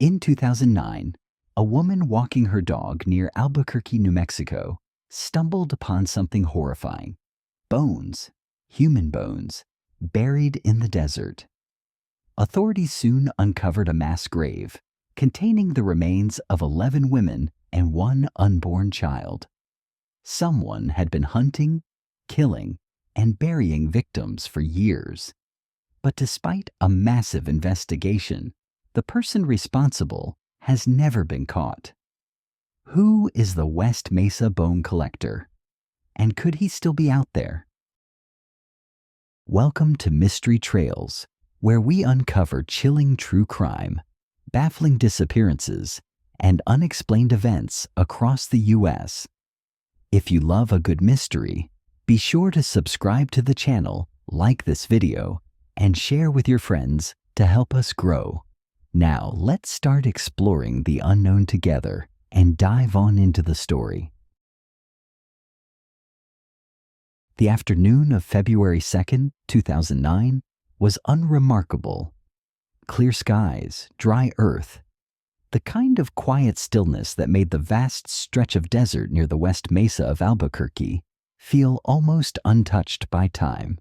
In 2009, a woman walking her dog near Albuquerque, New Mexico, stumbled upon something horrifying. Bones, human bones, buried in the desert. Authorities soon uncovered a mass grave containing the remains of 11 women and one unborn child. Someone had been hunting, killing, and burying victims for years. But despite a massive investigation, the person responsible has never been caught. Who is the West Mesa Bone Collector? And could he still be out there? Welcome to Mystery Trails, where we uncover chilling true crime, baffling disappearances, and unexplained events across the U.S. If you love a good mystery, be sure to subscribe to the channel, like this video, and share with your friends to help us grow. Now, let's start exploring the unknown together and dive on into the story. The afternoon of February 2nd, 2009, was unremarkable. Clear skies, dry earth, the kind of quiet stillness that made the vast stretch of desert near the West Mesa of Albuquerque feel almost untouched by time.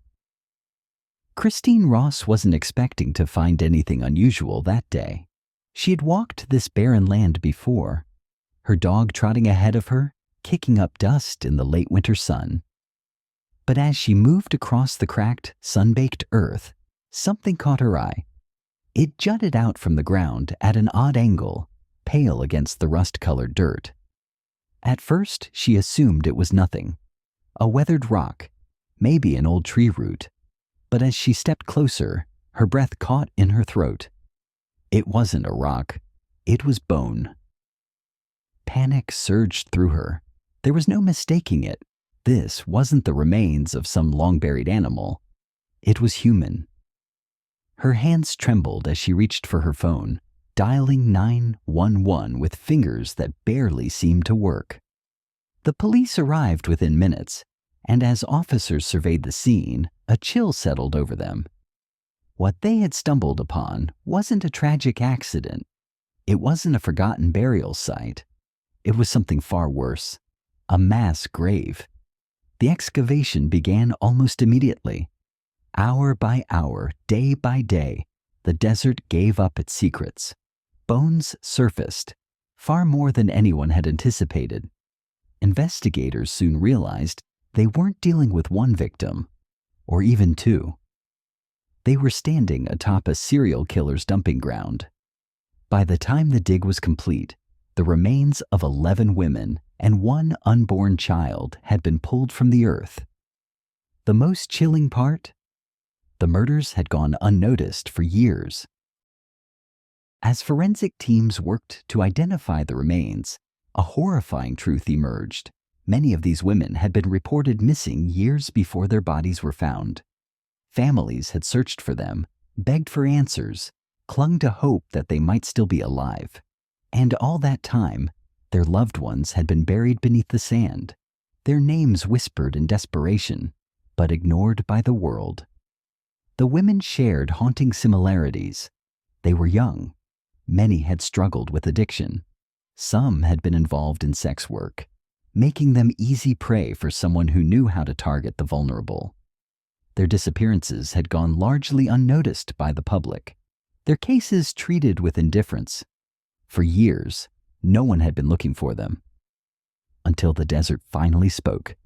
Christine Ross wasn't expecting to find anything unusual that day. She had walked this barren land before, her dog trotting ahead of her, kicking up dust in the late winter sun. But as she moved across the cracked, sun-baked earth, something caught her eye. It jutted out from the ground at an odd angle, pale against the rust-colored dirt. At first, she assumed it was nothing, a weathered rock, maybe an old tree root. But as she stepped closer, her breath caught in her throat. It wasn't a rock, it was bone. Panic surged through her. There was no mistaking it. This wasn't the remains of some long-buried animal. It was human. Her hands trembled as she reached for her phone, dialing 911 with fingers that barely seemed to work. The police arrived within minutes, and as officers surveyed the scene, a chill settled over them. What they had stumbled upon wasn't a tragic accident. It wasn't a forgotten burial site. It was something far worse, a mass grave. The excavation began almost immediately. Hour by hour, day by day, the desert gave up its secrets. Bones surfaced, far more than anyone had anticipated. Investigators soon realized they weren't dealing with one victim, or even two. They were standing atop a serial killer's dumping ground. By the time the dig was complete, the remains of 11 women and one unborn child had been pulled from the earth. The most chilling part? The murders had gone unnoticed for years. As forensic teams worked to identify the remains, a horrifying truth emerged. Many of these women had been reported missing years before their bodies were found. Families had searched for them, begged for answers, clung to hope that they might still be alive. And all that time, their loved ones had been buried beneath the sand, their names whispered in desperation, but ignored by the world. The women shared haunting similarities. They were young. Many had struggled with addiction. Some had been involved in sex work, making them easy prey for someone who knew how to target the vulnerable. Their disappearances had gone largely unnoticed by the public, their cases treated with indifference. For years, no one had been looking for them. Until the desert finally spoke.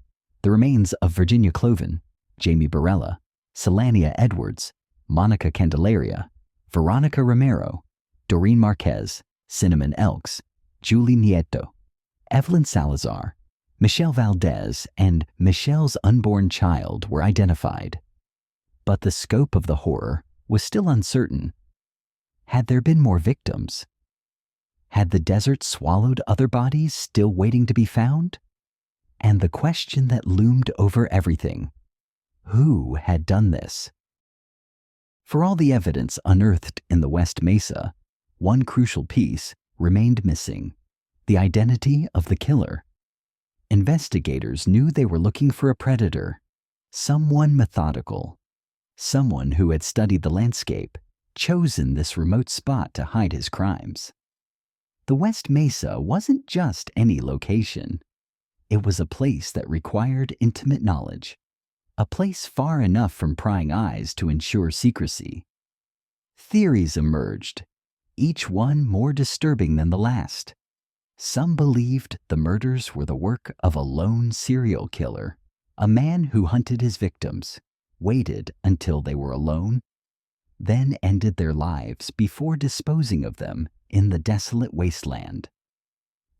The remains of Virginia Cloven, Jamie Barella, Selania Edwards, Monica Candelaria, Veronica Romero, Doreen Marquez, Cinnamon Elks, Julie Nieto, Evelyn Salazar, Michelle Valdez, and Michelle's unborn child were identified. But the scope of the horror was still uncertain. Had there been more victims? Had the desert swallowed other bodies still waiting to be found? And the question that loomed over everything: who had done this? For all the evidence unearthed in the West Mesa, one crucial piece remained missing: the identity of the killer. Investigators knew they were looking for a predator, someone methodical, someone who had studied the landscape, chosen this remote spot to hide his crimes. The West Mesa wasn't just any location. It was a place that required intimate knowledge, a place far enough from prying eyes to ensure secrecy. Theories emerged, each one more disturbing than the last. Some believed the murders were the work of a lone serial killer, a man who hunted his victims, waited until they were alone, then ended their lives before disposing of them in the desolate wasteland.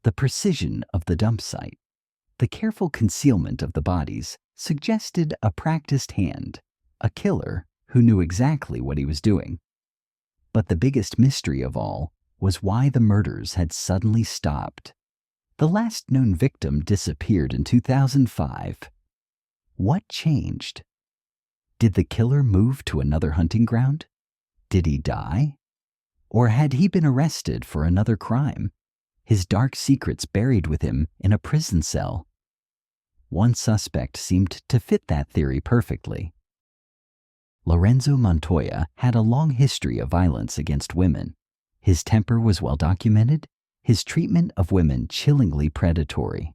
The precision of the dump site, the careful concealment of the bodies, suggested a practiced hand, a killer who knew exactly what he was doing. But the biggest mystery of all was why the murders had suddenly stopped. The last known victim disappeared in 2005. What changed? Did the killer move to another hunting ground? Did he die? Or had he been arrested for another crime, his dark secrets buried with him in a prison cell? One suspect seemed to fit that theory perfectly. Lorenzo Montoya had a long history of violence against women. His temper was well documented, his treatment of women chillingly predatory.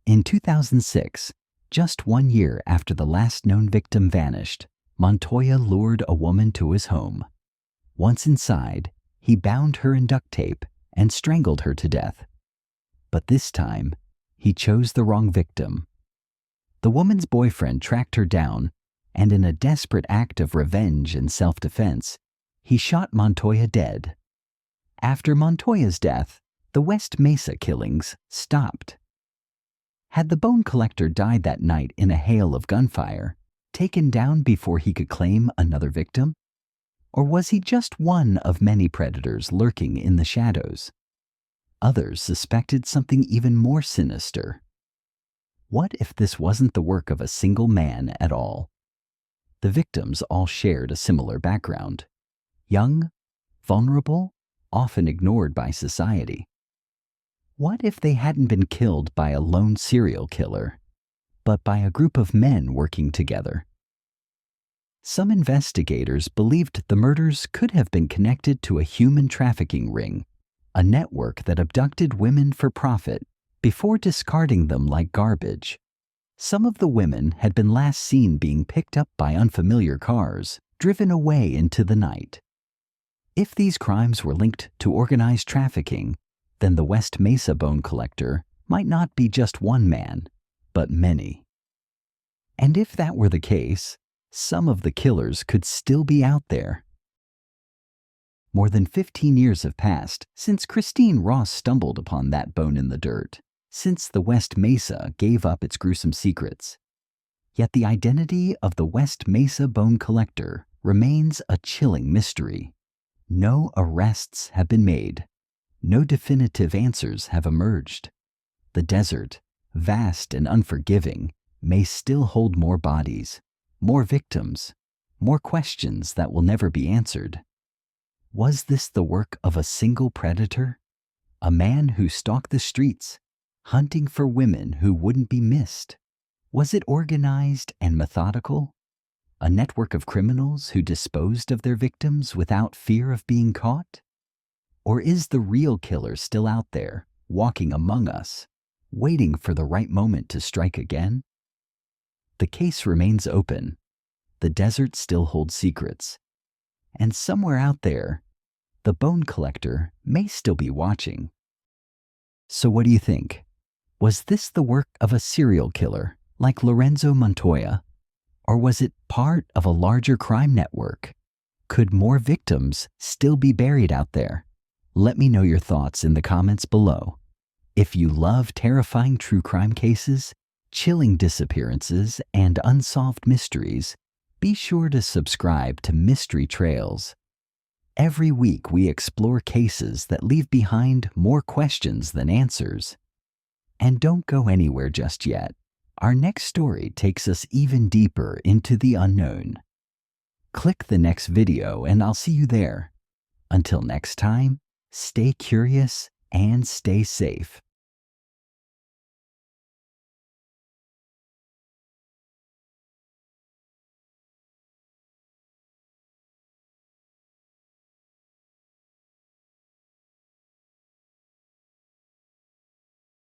In 2006, just 1 year after the last known victim vanished, Montoya lured a woman to his home. Once inside, he bound her in duct tape and strangled her to death. But this time, he chose the wrong victim. The woman's boyfriend tracked her down, and in a desperate act of revenge and self-defense, he shot Montoya dead. After Montoya's death, the West Mesa killings stopped. Had the bone collector died that night in a hail of gunfire, taken down before he could claim another victim? Or was he just one of many predators lurking in the shadows? Others suspected something even more sinister. What if this wasn't the work of a single man at all? The victims all shared a similar background. Young, vulnerable, often ignored by society. What if they hadn't been killed by a lone serial killer, but by a group of men working together? Some investigators believed the murders could have been connected to a human trafficking ring, a network that abducted women for profit before discarding them like garbage. Some of the women had been last seen being picked up by unfamiliar cars, driven away into the night. If these crimes were linked to organized trafficking, then the West Mesa Bone Collector might not be just one man, but many. And if that were the case, some of the killers could still be out there. More than 15 years have passed since Christine Ross stumbled upon that bone in the dirt, since the West Mesa gave up its gruesome secrets. Yet the identity of the West Mesa Bone Collector remains a chilling mystery. No arrests have been made. No definitive answers have emerged. The desert, vast and unforgiving, may still hold more bodies, more victims, more questions that will never be answered. Was this the work of a single predator? A man who stalked the streets, hunting for women who wouldn't be missed? Was it organized and methodical? A network of criminals who disposed of their victims without fear of being caught? Or is the real killer still out there, walking among us, waiting for the right moment to strike again? The case remains open. The desert still holds secrets. And somewhere out there, the bone collector may still be watching. So what do you think? Was this the work of a serial killer like Lorenzo Montoya? Or was it part of a larger crime network? Could more victims still be buried out there? Let me know your thoughts in the comments below. If you love terrifying true crime cases, chilling disappearances, and unsolved mysteries, be sure to subscribe to Mystery Trails. Every week we explore cases that leave behind more questions than answers. And don't go anywhere just yet. Our next story takes us even deeper into the unknown. Click the next video and I'll see you there. Until next time, stay curious and stay safe.